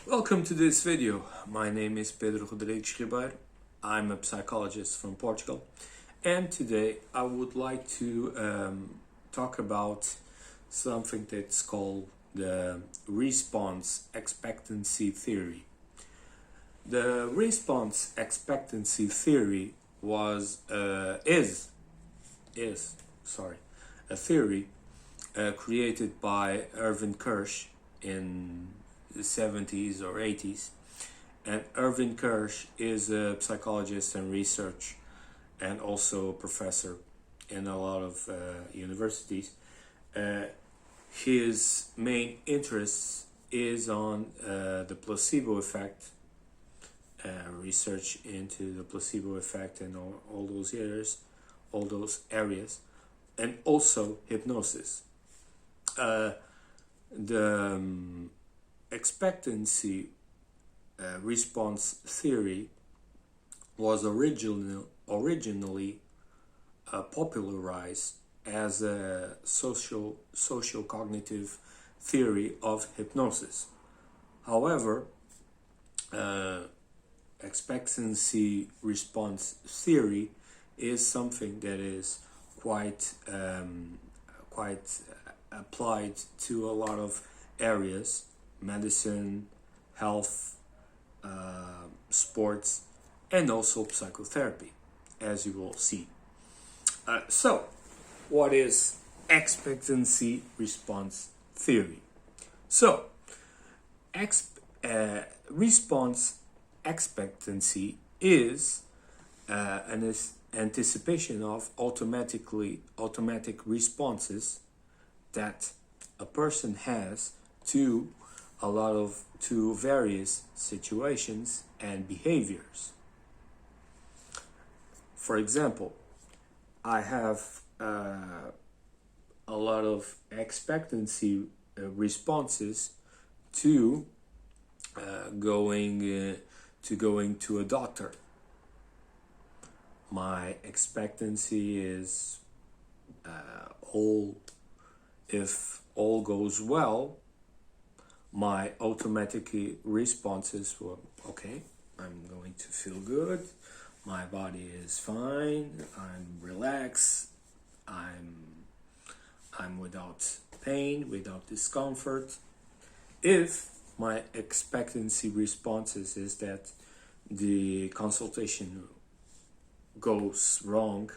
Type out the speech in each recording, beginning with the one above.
Welcome to this video. My name is Pedro Rodrigues Ribeiro. I'm a psychologist from Portugal, and today I would like to talk about something that's called the response expectancy theory. The response expectancy theory is a theory created by Irving Kirsch in the 70s or 80s. And Irving Kirsch is a psychologist and researcher and also a professor in a lot of universities. His main interest is on the placebo effect, research into the placebo effect and all those areas, and also hypnosis. The expectancy response theory was originally popularized as a social cognitive theory of hypnosis. However, expectancy response theory is something that is quite applied to a lot of areas: medicine, health, sports, and also psychotherapy, as you will see. So, what is expectancy response theory? So, response expectancy is an anticipation of automatic responses that a person has to various situations and behaviors. For example, I have a lot of expectancy responses to going to a doctor. My expectancy is if all goes well, my automatic responses were, okay, I'm going to feel good, my body is fine, I'm relaxed, I'm without pain, without discomfort. If my expectancy responses is that the consultation goes wrong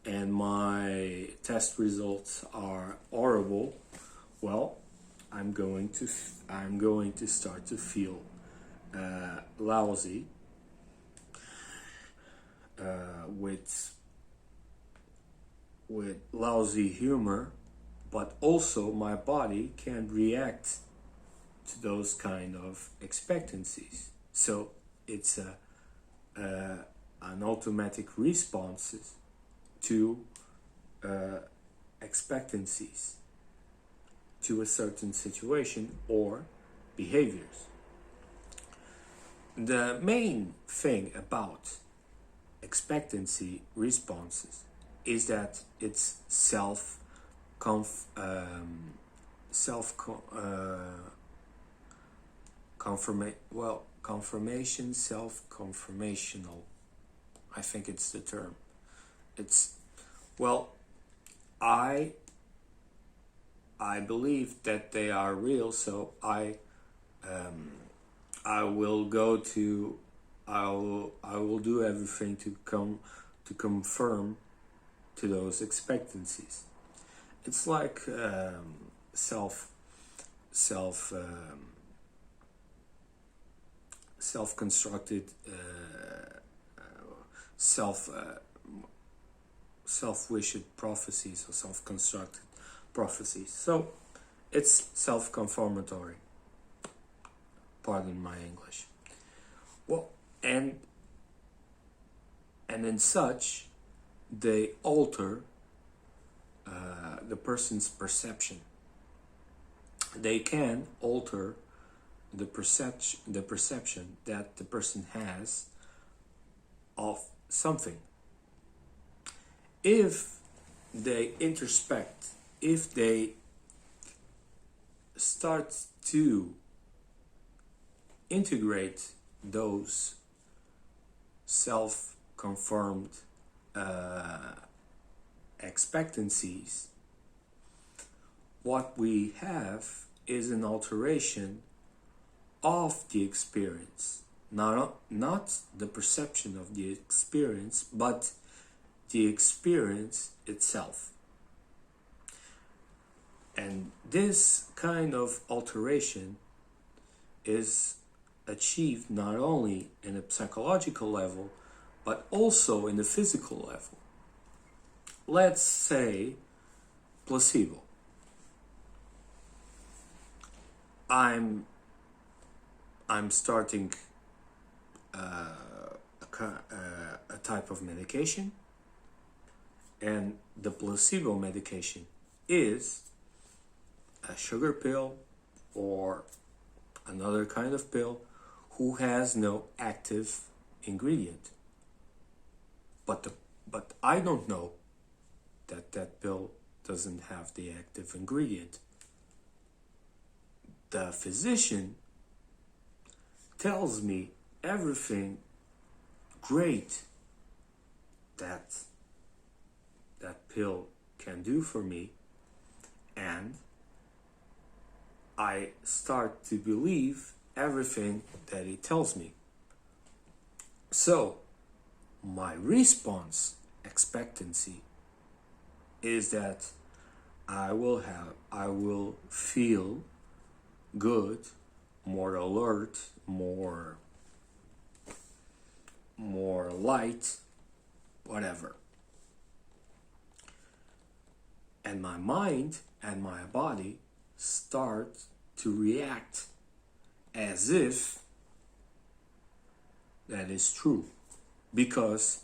and my test results are horrible, well, I'm going to start to feel lousy, with lousy humor, but also my body can react to those kind of expectancies. So it's an automatic response to expectancies, to a certain situation or behaviors. The main thing about expectancy responses is that it's self-confirmational. I think it's the term. I believe that they are real, so I will do everything to confirm to those expectancies. It's like self-constructed self-wished prophecies or self-constructed prophecies. So it's self-confirmatory. Pardon my English. Well, and in such, they alter the person's perception. They can alter the perception that the person has of something. If they introspect, if they start to integrate those self-confirmed expectancies, what we have is an alteration of the experience, not the perception of the experience, but the experience itself. And this kind of alteration is achieved not only in a psychological level, but also in the physical level. Let's say placebo. I'm starting a type of medication, and the placebo medication is a sugar pill or another kind of pill who has no active ingredient. But I don't know that pill doesn't have the active ingredient. The physician tells me everything great that pill can do for me, and I start to believe everything that he tells me. So my response expectancy is that I will feel good, more alert, more light, whatever. And my mind and my body start to react as if that is true, because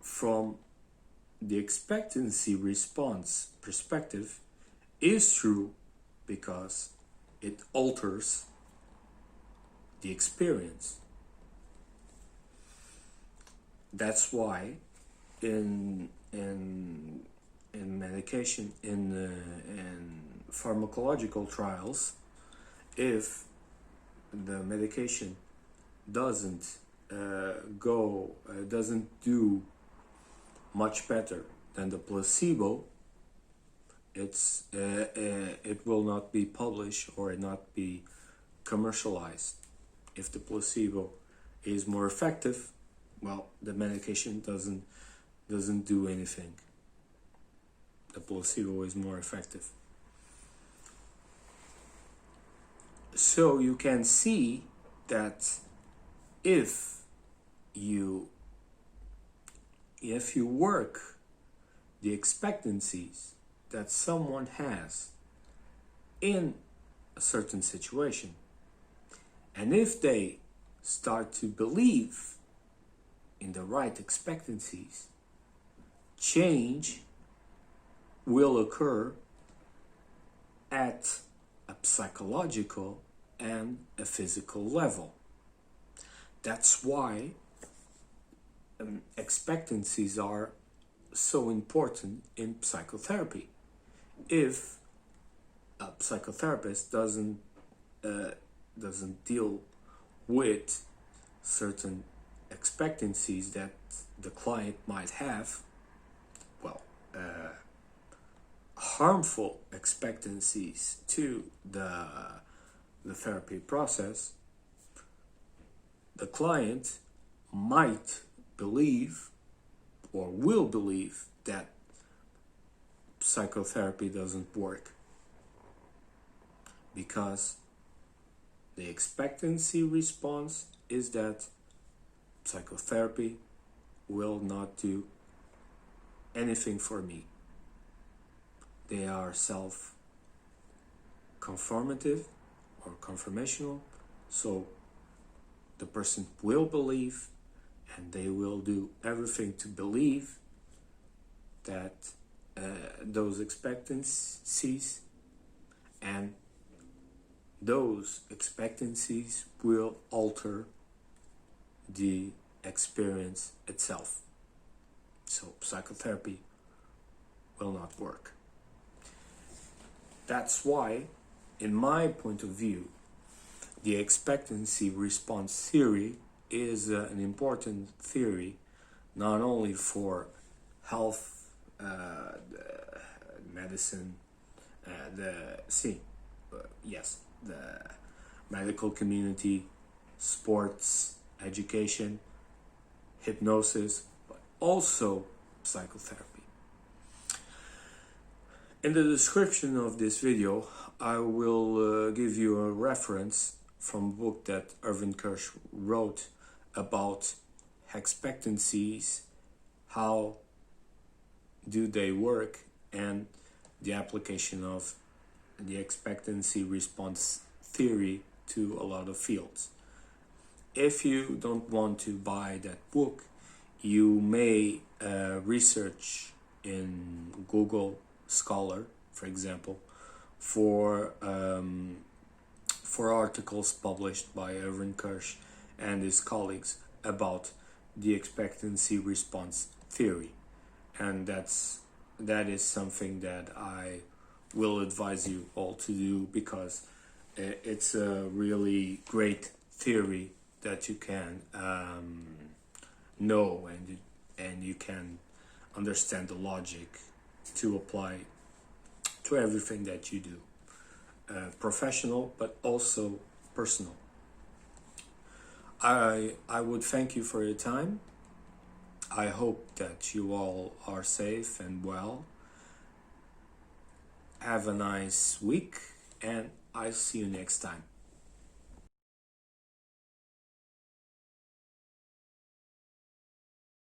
from the expectancy response perspective is true because it alters the experience. That's why in medication, in pharmacological trials, if the medication doesn't do much better than the placebo, it will not be published or not be commercialized. If the placebo is more effective, well, the medication doesn't do anything. The placebo is more effective. So you can see that if you work the expectancies that someone has in a certain situation, and if they start to believe in the right expectancies, change will occur at a psychological and a physical level. That's why expectancies are so important in psychotherapy. If a psychotherapist doesn't deal with certain expectancies that the client might have, well, harmful expectancies to the therapy process, the client might believe or will believe that psychotherapy doesn't work, because the expectancy response is that psychotherapy will not do anything for me. They are self-conformative or conformational, so the person will believe, and they will do everything to believe that those expectancies, and those expectancies will alter the experience itself. So psychotherapy will not work. That's why, in my point of view, the expectancy response theory is an important theory not only for health, medicine, the medical community, sports, education, hypnosis, but also psychotherapy. In the description of this video, I will give you a reference from a book that Irving Kirsch wrote about expectancies, how do they work, and the application of the expectancy response theory to a lot of fields. If you don't want to buy that book, you may research in Google Scholar, for example, for articles published by Irving Kirsch and his colleagues about the expectancy response theory, and that is something that I will advise you all to do, because it's a really great theory that you can know, and you can understand the logic to apply to everything that you do, professional but also personal. I would thank you for your time. I hope that you all are safe and well. Have a nice week, and I'll see you next time.